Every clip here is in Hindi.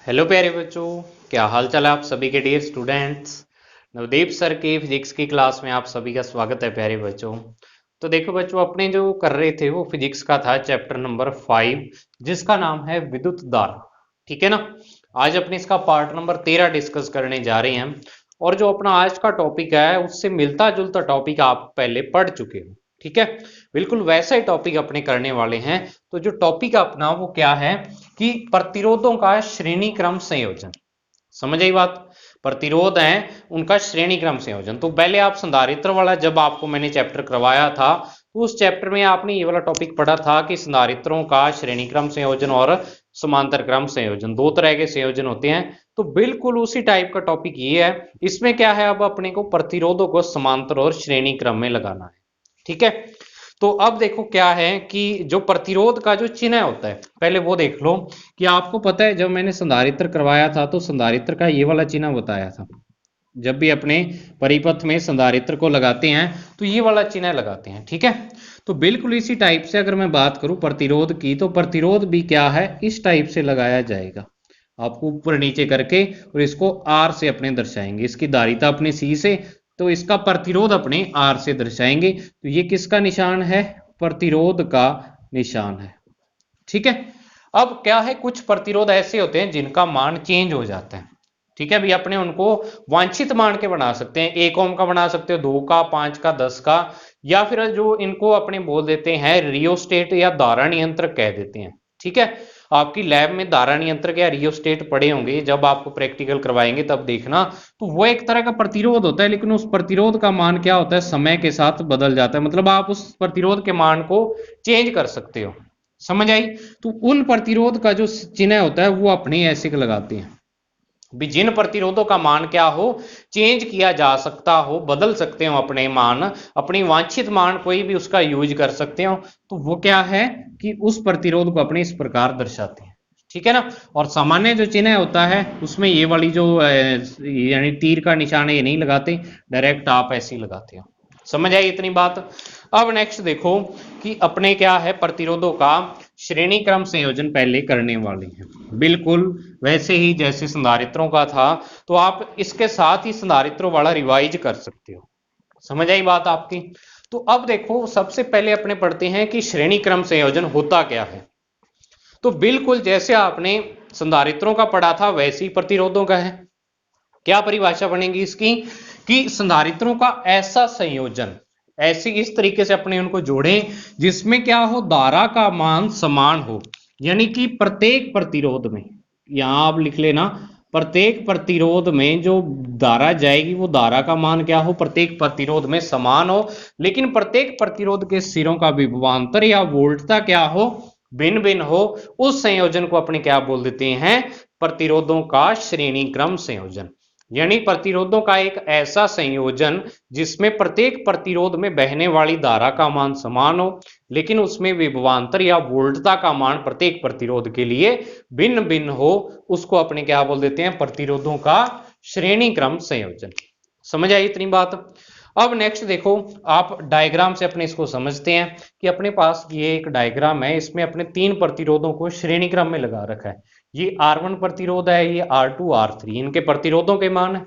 हेलो प्यारे बच्चों, क्या हाल चाल है आप सभी के डियर स्टूडेंट्स। नवदीप सर के फिजिक्स की क्लास में आप सभी का स्वागत है प्यारे बच्चों। तो देखो बच्चों, अपने जो कर रहे थे वो फिजिक्स का था चैप्टर नंबर 5, जिसका नाम है विद्युत धारा। ठीक है ना। आज अपने इसका पार्ट नंबर 13 डिस्कस करने जा रहे हैं। और जो अपना आज का टॉपिक है उससे मिलता जुलता टॉपिक आप पहले पढ़ चुके हो। ठीक है, बिल्कुल वैसा ही टॉपिक अपने करने वाले हैं। तो जो टॉपिक अपना वो क्या है कि प्रतिरोधों का श्रेणी क्रम संयोजन। समझ आई बात। प्रतिरोध है उनका श्रेणी क्रम संयोजन। तो पहले आप संधारित्र वाला जब आपको मैंने चैप्टर करवाया था तो उस चैप्टर में आपने ये वाला टॉपिक पढ़ा था कि संधारित्रों का श्रेणी क्रम संयोजन और समांतर क्रम संयोजन, दो तरह के संयोजन होते हैं। तो बिल्कुल उसी टाइप का टॉपिक ये है। इसमें क्या है, अब अपने को प्रतिरोधों को समांतर और श्रेणी क्रम में लगाना है। ठीक है। तो अब देखो क्या है कि जो प्रतिरोध का जो चिन्ह होता है पहले वो देख लो। कि आपको पता है जब मैंने संधारित्र करवाया था तो संधारित्र का ये वाला चिन्ह बताया था। जब भी अपने परिपथ में संधारित्र को लगाते हैं तो ये वाला चिन्ह लगाते हैं। ठीक है। तो बिल्कुल इसी टाइप से अगर मैं बात करूं प्रतिरोध की, तो प्रतिरोध भी क्या है, इस टाइप से लगाया जाएगा। आपको ऊपर नीचे करके और इसको आर से अपने दर्शाएंगे, इसकी धारिता अपने सी से, तो इसका प्रतिरोध अपने आर से दर्शाएंगे। तो ये किसका निशान है, प्रतिरोध का निशान है। ठीक है। अब क्या है, कुछ प्रतिरोध ऐसे होते हैं जिनका मान चेंज हो जाता है। ठीक है, अभी अपने उनको वांछित मान के बना सकते हैं। 1 ओम का बना सकते हो, 2 का, 5 का, 10 का, या फिर जो इनको अपने बोल देते हैं रियोस्टेट या धारा नियंत्रक कह देते हैं। ठीक है। आपकी लैब में धारा नियंत्रक या रियोस्टेट पड़े होंगे, जब आपको प्रैक्टिकल करवाएंगे तब देखना। तो वो एक तरह का प्रतिरोध होता है, लेकिन उस प्रतिरोध का मान क्या होता है, समय के साथ बदल जाता है। मतलब आप उस प्रतिरोध के मान को चेंज कर सकते हो। समझ आई। तो उन प्रतिरोध का जो चिन्ह होता है वो अपने ऐसे लगाते हैं। भी जिन प्रतिरोधों का मान क्या हो, चेंज किया जा सकता हो, बदल सकते हो अपने मान, अपनी वांछित मान कोई भी उसका यूज कर सकते हो, तो वो क्या है कि उस प्रतिरोध को अपने इस प्रकार दर्शाते हैं। ठीक है ना। और सामान्य जो चिन्ह होता है उसमें ये वाली जो यानी तीर का निशान है ये नहीं लगाते, डायरेक्ट आप ऐसे ही लगाते हो। समझ आई इतनी बात। अब नेक्स्ट देखो कि अपने क्या है प्रतिरोधों का श्रेणी क्रम संयोजन पहले करने वाले हैं। बिल्कुल वैसे ही जैसे संधारित्रों का था, तो आप इसके साथ ही संधारित्रों वाला रिवाइज कर सकते हो। समझ आई बात आपकी। तो अब देखो सबसे पहले अपने पढ़ते हैं कि श्रेणी क्रम संयोजन होता क्या है। तो बिल्कुल जैसे आपने संधारित्रों का पढ़ा था वैसे ही प्रतिरोधों का है। क्या परिभाषा बनेगी इसकी कि संधारित्रों का ऐसा संयोजन, ऐसी इस तरीके से अपने उनको जोड़ें जिसमें क्या हो, धारा का मान समान हो। यानी कि प्रत्येक प्रतिरोध में, यहां आप लिख लेना, प्रत्येक प्रतिरोध में जो धारा जाएगी वो धारा का मान क्या हो, प्रत्येक प्रतिरोध में समान हो। लेकिन प्रत्येक प्रतिरोध के सिरों का विभवांतर या वोल्टता क्या हो, भिन्न भिन्न हो। उस संयोजन को अपने क्या बोल देते हैं, प्रतिरोधों का श्रेणी क्रम संयोजन। यानी प्रतिरोधों का एक ऐसा संयोजन जिसमें प्रत्येक प्रतिरोध में बहने वाली धारा का मान समान हो, लेकिन उसमें विभवांतर या वोल्टता का मान प्रत्येक प्रतिरोध के लिए भिन्न भिन्न हो। उसको अपने क्या बोल देते हैं, प्रतिरोधों का श्रेणी क्रम संयोजन। समझ आई इतनी बात। अब नेक्स्ट देखो, आप डायग्राम से अपने इसको समझते हैं कि अपने पास ये एक डायग्राम है, इसमें अपने 3 प्रतिरोधों को श्रेणी क्रम में लगा रखा है। ये R1 प्रतिरोध है, ये R2 R3, इनके प्रतिरोधों के मान है।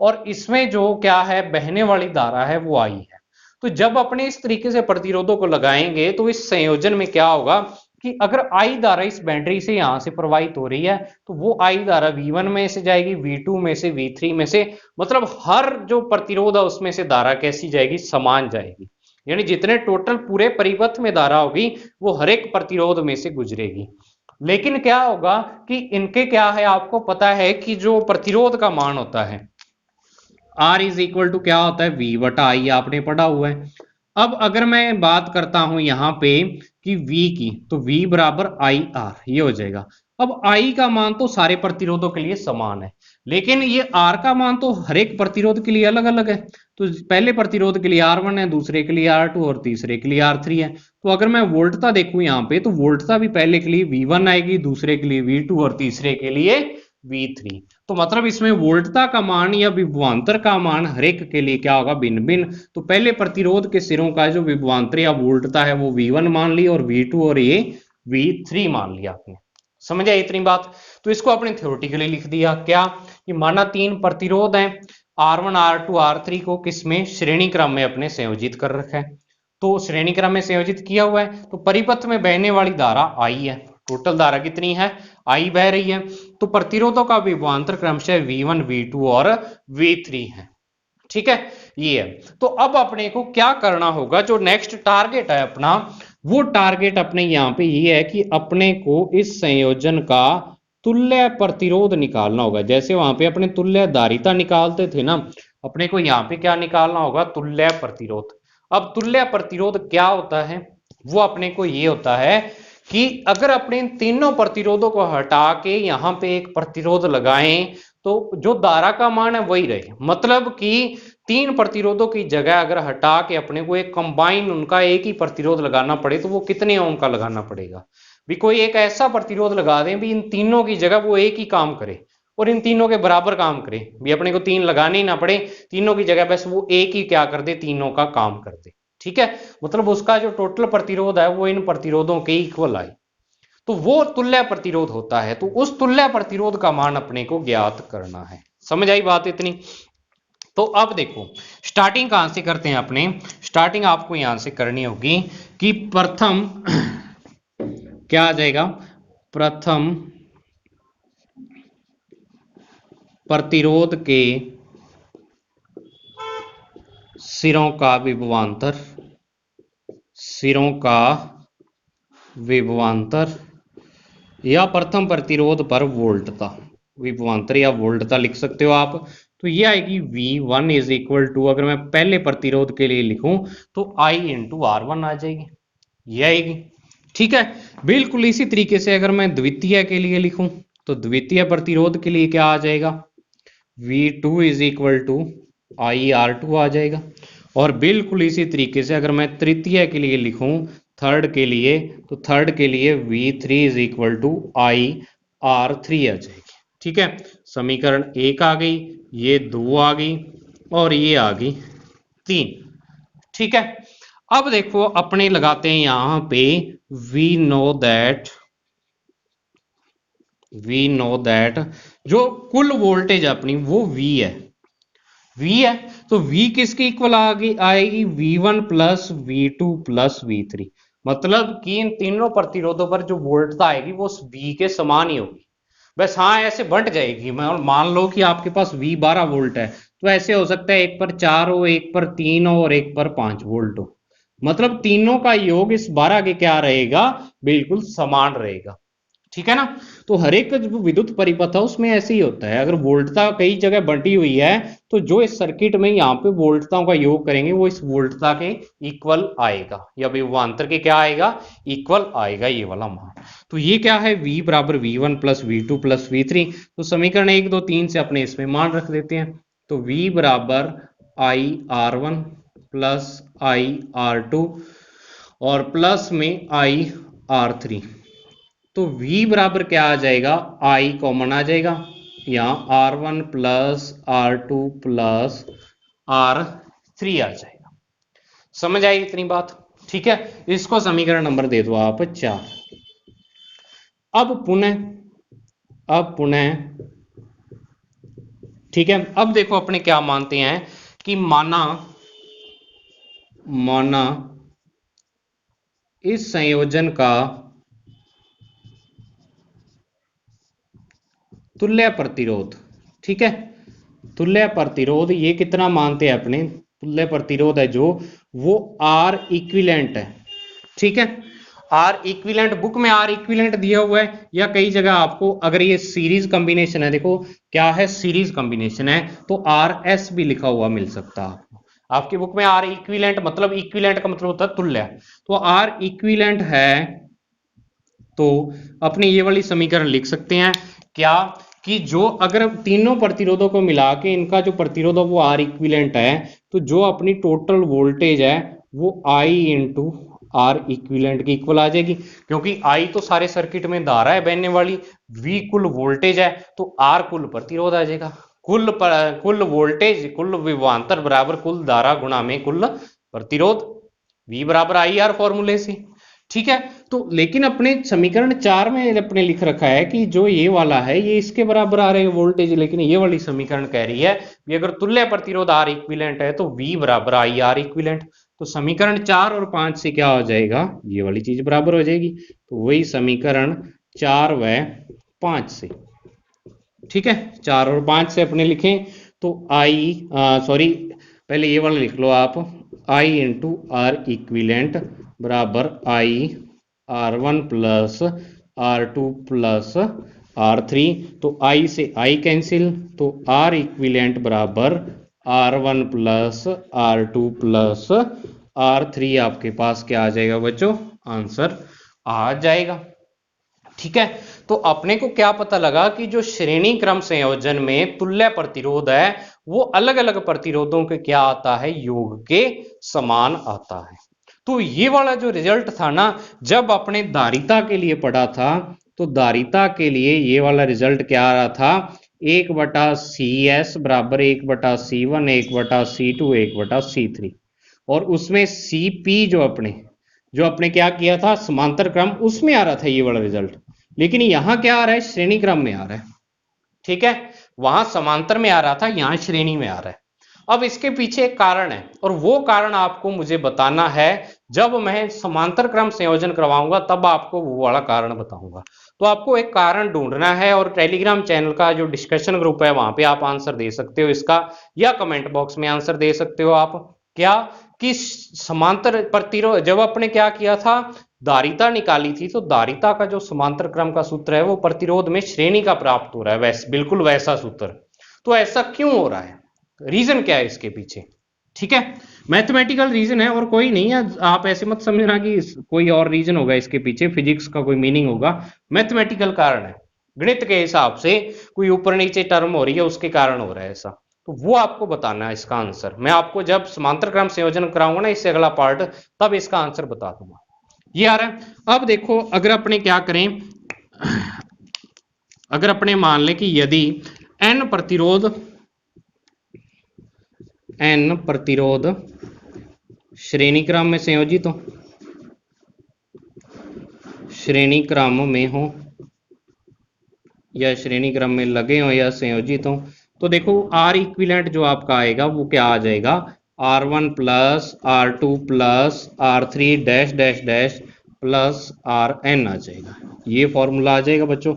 और इसमें जो क्या है, बहने वाली धारा है वो I है। तो जब अपने इस तरीके से प्रतिरोधों को लगाएंगे तो इस संयोजन में क्या होगा कि अगर I धारा इस बैटरी से यहां से प्रवाहित हो रही है तो वो I धारा V1 में से जाएगी, V2 में से, V3 में से, मतलब हर जो प्रतिरोध है उसमें से धारा कैसी जाएगी, समान जाएगी। यानी जितने टोटल पूरे परिपथ में धारा होगी वो हर एक प्रतिरोध में से गुजरेगी। लेकिन क्या होगा कि इनके क्या है, आपको पता है कि जो प्रतिरोध का मान होता है R इज इक्वल टू क्या होता है, V बटा I, आपने पढ़ा हुआ है। अब अगर मैं बात करता हूं यहां पे कि V की, तो V बराबर IR, ये हो जाएगा। अब I का मान तो सारे प्रतिरोधों के लिए समान है, लेकिन ये R का मान तो हर एक प्रतिरोध के लिए अलग अलग है। तो पहले प्रतिरोध के लिए R1 है, दूसरे के लिए R2 और तीसरे के लिए R3 है। तो अगर मैं वोल्टता देखूं यहाँ पे, तो वोल्टता भी पहले के लिए V1 आएगी, दूसरे के लिए V2 और तीसरे के लिए V3। तो मतलब इसमें वोल्टता का मान या विभवांतर का मान हर एक के लिए क्या होगा, भिन्न भिन्न। तो पहले प्रतिरोध के सिरों का जो विभवांतर या वोल्टता है वो V1 मान ली, और V2 और ये V3 मान लिया आपने। समझ आई इतनी बात। तो इसको आपने थ्योरेटिकली लिख दिया क्या, कि माना तीन प्रतिरोध हैं, R1 R2 R3 को किसमें, श्रेणी क्रम में अपने संयोजित कर रखा है। तो श्रेणी क्रम में संयोजित किया हुआ है, तो परिपथ में बहने वाली धारा I है, टोटल धारा कितनी है, I बह रही है। तो प्रतिरोधों का विभवांतर क्रमशः V1 V2 और V3 है। ठीक है, ये है। तो अब अपने को क्या करना होगा, जो नेक्स्ट टारगेट है अपना, वो टारगेट अपने यहां पे ये है कि अपने को इस संयोजन का तुल्य प्रतिरोध निकालना होगा। जैसे वहां पे अपने तुल्य धारिता निकालते थे ना, अपने को यहाँ पे क्या निकालना होगा, तुल्य प्रतिरोध। अब तुल्य प्रतिरोध क्या होता है, वो अपने को ये होता है कि अगर अपने इन तीनों प्रतिरोधों को हटा के यहाँ पे एक प्रतिरोध लगाएं, तो जो धारा का मान है वही रहे। मतलब कि तीन प्रतिरोधों की जगह अगर हटा के अपने को एक कंबाइन उनका एक ही प्रतिरोध लगाना पड़े, तो वो कितने ओम का लगाना पड़ेगा। भी कोई एक ऐसा प्रतिरोध लगा दें भी इन तीनों की जगह वो एक ही काम करे और इन तीनों के बराबर काम करे, भी अपने को तीन लगाने ही ना पड़े, तीनों की जगह बस वो एक ही क्या कर दे, तीनों का काम कर दे। ठीक है, मतलब उसका जो टोटल प्रतिरोध है वो इन प्रतिरोधों के इक्वल आए, तो वो तुल्य प्रतिरोध होता है। तो उस तुल्य प्रतिरोध का मान अपने को ज्ञात करना है। समझ आई बात इतनी। तो अब देखो स्टार्टिंग कहां से करते हैं अपने, स्टार्टिंग आपको यहां से करनी होगी कि प्रथम क्या आ जाएगा, प्रथम प्रतिरोध के सिरों का विभवांतर, सिरों का विभवांतर या प्रथम प्रतिरोध पर वोल्टता, विभवांतर या वोल्टता लिख सकते हो आप। तो ये आएगी V1 इज इक्वल टू, अगर मैं पहले प्रतिरोध के लिए लिखूं तो I इंटू R1 आ जाएगी, ये आएगी। ठीक है, बिल्कुल इसी तरीके से अगर मैं द्वितीय के लिए लिखूं तो द्वितीय प्रतिरोध के लिए क्या आ जाएगा, V2 is equal to IR2 आ जाएगा। और बिल्कुल इसी तरीके से अगर मैं तृतीय के लिए लिखूं, थर्ड के लिए, तो थर्ड के लिए V3 is equal to IR3 आ जाएगी। ठीक है, समीकरण एक आ गई, ये दो आ गई और ये आ गई तीन। ठीक है, अब देखो अपने लगाते हैं यहां पे वी नो दैट जो कुल वोल्टेज अपनी वो V है, V है। तो V किसके इक्वल आएगी, V1 plus V2 plus V3। मतलब कि इन तीनों प्रतिरोधों पर जो वोल्टता आएगी वो V के समान ही होगी। बस हाँ ऐसे बंट जाएगी, मान लो कि आपके पास V 12 वोल्ट है, तो ऐसे हो सकता है एक पर 4 हो, एक पर 3 हो और एक पर 5 वोल्ट हो। मतलब तीनों का योग इस 12 के क्या रहेगा, बिल्कुल समान रहेगा। ठीक है ना। तो हर एक जो विद्युत परिपथ है उसमें ऐसे ही होता है, अगर वोल्टता कई जगह बंटी हुई है तो जो इस सर्किट में यहाँ पे वोल्टताओं का योग करेंगे वो इस वोल्टता के इक्वल आएगा, या विभवांतर के क्या आएगा, इक्वल आएगा ये वाला मान। तो ये क्या है, V बराबर V1 plus V2 plus V3। तो समीकरण 1 2 3 से अपने इसमें मान रख देते हैं। तो V बराबर IR1 प्लस IR2 और प्लस में IR3। तो V बराबर क्या आ जाएगा, I कॉमन आ जाएगा, यहाँ R1 plus R2 plus R3 आ जाएगा। समझ आई इतनी बात। ठीक है, इसको समीकरण नंबर दे दो आप 4। अब पुनः ठीक है, अब देखो अपने क्या मानते हैं कि माना इस संयोजन का तुल्य प्रतिरोध, ठीक है, तुल्य प्रतिरोध ये कितना मानते हैं अपने, तुल्य प्रतिरोध है जो वो R इक्विवेलेंट है। ठीक है, R इक्विवेलेंट, बुक में R इक्विवेलेंट दिया हुआ है, या कई जगह आपको अगर ये सीरीज कॉम्बिनेशन है, देखो क्या है सीरीज कॉम्बिनेशन है, तो RS भी लिखा हुआ मिल सकता है आपको। आपकी बुक में R इक्विवेलेंट मतलब, इक्विवेलेंट का मतलब होता है तुल्य, तो R इक्विवेलेंट है तो अपने ये वाली समीकरण लिख सकते हैं क्या, कि जो अगर तीनों प्रतिरोधों को मिला के इनका जो प्रतिरोध है वो आर इक्विवेलेंट है, तो जो अपनी टोटल वोल्टेज है वो I इंटू आर इक्विवेलेंट की इक्वल आ जाएगी, क्योंकि I तो सारे सर्किट में धारा है बहने वाली, V कुल वोल्टेज है, तो R कुल प्रतिरोध आ जाएगा। कुल वोल्टेज कुल विभवांतर बराबर कुल धारा गुणा में कुल प्रतिरोध, V बराबर IR फॉर्मूले से। ठीक है, तो लेकिन अपने समीकरण 4 में अपने लिख रखा है कि जो ये वाला है ये इसके बराबर आ रहे हैं वोल्टेज, लेकिन ये वाली समीकरण कह रही है कि अगर तुल्य प्रतिरोध आर इक्विवेलेंट है तो V बराबर आई आर इक्विवेलेंट। तो समीकरण 4 और 5 से क्या हो जाएगा, ये वाली चीज बराबर हो जाएगी। तो वही समीकरण 4 व 5 से, ठीक है, 4 और 5 से अपने लिखें तो आई सॉरी पहले ये वाला लिख लो आप, आई इंटू आर इक्विवेलेंट बराबर आई R1 plus R2 plus R3। तो I से I कैंसिल, तो R इक्विवेलेंट बराबर R1 plus R2 plus R3 आपके पास क्या आ जाएगा बच्चों, आंसर आ जाएगा। ठीक है, तो अपने को क्या पता लगा कि जो श्रेणी क्रम संयोजन में तुल्य प्रतिरोध है वो अलग अलग प्रतिरोधों के क्या आता है, योग के समान आता है। तो ये वाला जो रिजल्ट था ना, जब अपने धारिता के लिए पढ़ा था तो धारिता के लिए ये वाला रिजल्ट क्या आ रहा था, 1/CS बराबर 1/C1 1/C2 1/C3, और उसमें CP जो अपने क्या किया था समांतर क्रम, उसमें आ रहा था ये वाला रिजल्ट। लेकिन यहां क्या आ रहा है, श्रेणी क्रम में आ रहा है। ठीक है, वहां समांतर में आ रहा था, यहां श्रेणी में आ रहा है। अब इसके पीछे एक कारण है और वो कारण आपको मुझे बताना है, जब मैं समांतर क्रम संयोजन करवाऊंगा तब आपको वो वाला कारण बताऊंगा। तो आपको एक कारण ढूंढना है और टेलीग्राम चैनल का जो डिस्कशन ग्रुप है वहां पे आप आंसर दे सकते हो इसका, या कमेंट बॉक्स में आंसर दे सकते हो आप, क्या कि समांतर प्रतिरोध जब अपने क्या किया था, धारिता निकाली थी, तो धारिता का जो समांतर क्रम का सूत्र है वो प्रतिरोध में श्रेणी का प्राप्त हो रहा है, वैसे बिल्कुल वैसा सूत्र। तो ऐसा क्यों हो रहा है, रीजन क्या है इसके पीछे। ठीक है, मैथमेटिकल रीजन है और कोई नहीं है, आप ऐसे मत समझना कि कोई और रीजन होगा इसके पीछे, फिजिक्स का कोई मीनिंग होगा, मैथमेटिकल कारण है, गणित के हिसाब से कोई ऊपर नीचे टर्म हो रही है उसके कारण हो रहा है ऐसा। तो वो आपको बताना है इसका आंसर, मैं आपको जब समांतर क्रम संयोजन कराऊंगा ना इससे अगला पार्ट, तब इसका आंसर बता दूंगा। ये आ रहा है। अब देखो अगर अपने क्या करें, अगर अपने मान लें कि यदि n प्रतिरोध श्रेणी क्रम में संयोजित हो, श्रेणी क्रम में हो या श्रेणी क्रम में लगे हो या संयोजित हो, तो देखो R इक्विवेलेंट जो आपका आएगा वो क्या आ जाएगा, R1 plus R2 plus R3 dash dash dash plus Rn आ जाएगा, ये फॉर्मूला आ जाएगा बच्चों।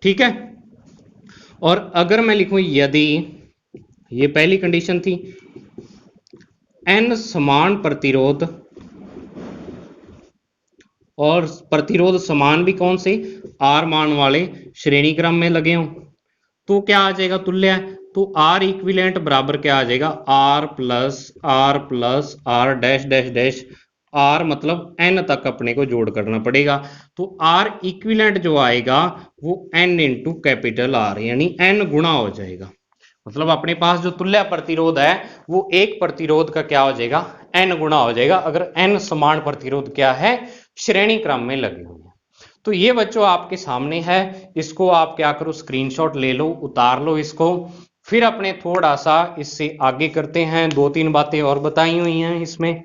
ठीक है, और अगर मैं लिखूं यदि, ये पहली कंडीशन थी, n समान प्रतिरोध, और प्रतिरोध समान भी कौन से, R मान वाले श्रेणी क्रम में लगे हों, तो क्या आ जाएगा तुल्य, तो R इक्विवेलेंट बराबर क्या आ जाएगा, R plus R dash dash dash, R मतलब n तक अपने को जोड़ करना पड़ेगा, तो R इक्विवेलेंट जो आएगा वो n इंटू कैपिटल R यानी n गुणा हो जाएगा। मतलब अपने पास जो तुल्य प्रतिरोध है वो एक प्रतिरोध का क्या हो जाएगा, n गुणा हो जाएगा, अगर n समान प्रतिरोध क्या है, श्रेणी क्रम में लगे हुए हैं। तो ये बच्चों आपके सामने है, इसको आप क्या करो, स्क्रीनशॉट ले लो, उतार लो इसको, फिर अपने थोड़ा सा इससे आगे करते हैं, 2-3 बातें और बताई हुई हैं इसमें।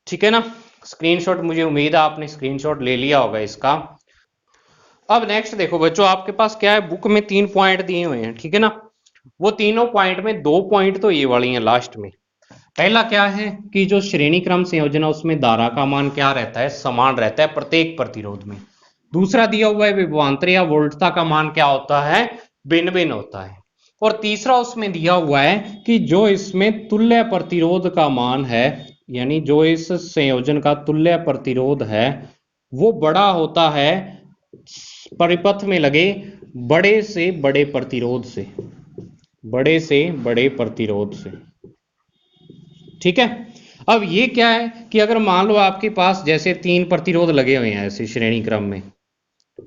ठीक है ना, स्क्रीनशॉट मुझे उम्मीद है आपने स्क्रीनशॉट ले लिया होगा इसका। अब नेक्स्ट देखो बच्चों, आपके पास क्या है, बुक में 3 पॉइंट दिए हुए हैं, ठीक है ना, वो तीनों पॉइंट में 2 पॉइंट तो ये वाली हैं लास्ट में। पहला क्या है कि जो श्रेणी क्रम संयोजन है उसमें धारा का मान क्या रहता है, समान रहता है प्रत्येक प्रतिरोध में। दूसरा दिया हुआ है विभवांतर या वोल्टता का मान क्या होता है, भिन्न भिन्न होता है। और तीसरा उसमें दिया हुआ है कि जो इसमें तुल्य प्रतिरोध का मान है, यानी जो इस संयोजन का तुल्य प्रतिरोध है वो बड़ा होता है परिपथ में लगे बड़े से बड़े प्रतिरोध से, बड़े से बड़े प्रतिरोध से। ठीक है, अब ये क्या है कि अगर मान लो आपके पास जैसे 3 प्रतिरोध लगे हुए हैं ऐसे श्रेणी क्रम में,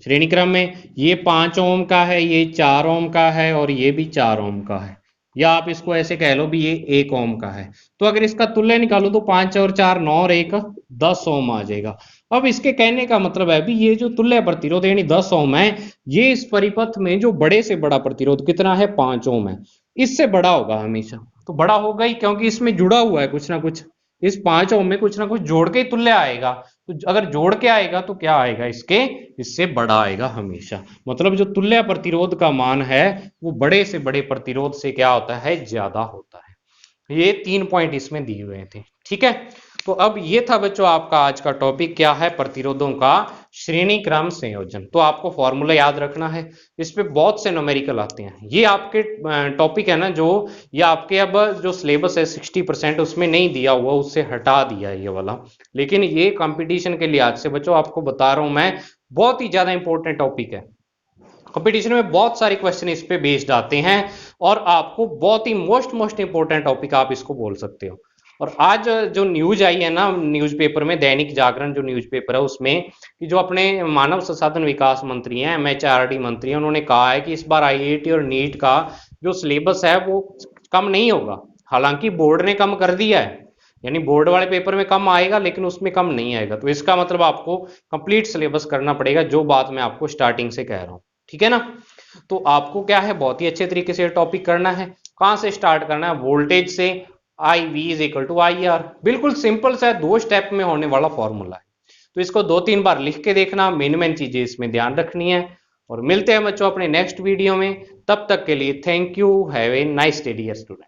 श्रेणी क्रम में ये 5 ओम का है, ये 4 ओम का है और ये भी 4 ओम का है, या आप इसको ऐसे कह लो भी ये 1 ओम का है। तो अगर इसका तुल्य निकालो तो 5 और 4 9 और 1 10 ओम आ जाएगा। अब इसके कहने का मतलब है भी ये जो तुल्य प्रतिरोध यानी 10 ओम है, ये इस परिपथ में जो बड़े से बड़ा प्रतिरोध कितना है, 5 ओम है, इससे बड़ा होगा हमेशा। तो बड़ा होगा ही क्योंकि इसमें जुड़ा हुआ है कुछ ना कुछ, इस 5 ओम में कुछ ना कुछ जोड़ के ही तुल्य आएगा। तो अगर जोड़ के आएगा तो क्या आएगा, इससे बड़ा आएगा हमेशा। मतलब जो तुल्य प्रतिरोध का मान है वो बड़े से बड़े प्रतिरोध से क्या होता है, ज्यादा होता है। ये 3 पॉइंट इसमें दिए हुए थे, ठीक है। तो अब ये था बच्चों आपका आज का टॉपिक, क्या है, प्रतिरोधों का श्रेणी क्रम संयोजन। तो आपको फॉर्मूला याद रखना है, इस पे बहुत से न्यूमेरिकल आते हैं। ये आपके टॉपिक है ना, जो ये आपके अब जो सिलेबस है 60% उसमें नहीं दिया हुआ, उससे हटा दिया है ये वाला। लेकिन ये कंपटीशन के लिहाज से बच्चों आपको बता रहा हूं मैं, बहुत ही ज्यादा इंपॉर्टेंट टॉपिक है। कंपटीशन में बहुत सारे क्वेश्चन इस पे बेस्ड आते हैं और आपको बहुत ही मोस्ट इंपॉर्टेंट टॉपिक आप इसको बोल सकते हो। और आज जो न्यूज आई है ना न्यूज़पेपर में, दैनिक जागरण जो न्यूज़पेपर है उसमें, कि जो अपने मानव संसाधन विकास मंत्री हैं, एमएचआरडी मंत्री हैं, उन्होंने कहा है कि इस बार आईआईटी और नीट का जो सिलेबस है वो कम नहीं होगा। हालांकि बोर्ड ने कम कर दिया है, यानी बोर्ड वाले पेपर में कम आएगा लेकिन उसमें कम नहीं आएगा। तो इसका मतलब आपको कंप्लीट सिलेबस करना पड़ेगा, जो बात मैं आपको स्टार्टिंग से कह रहा हूँ, ठीक है ना। तो आपको क्या है, बहुत ही अच्छे तरीके से टॉपिक करना है। कहां से स्टार्ट करना है, वोल्टेज से। I V is equal to I R, बिल्कुल सिंपल सा है, 2 स्टेप में होने वाला फॉर्मूला है। तो इसको 2-3 बार लिख के देखना, मेन चीजें इसमें ध्यान रखनी है। और मिलते हैं बच्चों अपने नेक्स्ट वीडियो में, तब तक के लिए thank you, have a nice day dear student.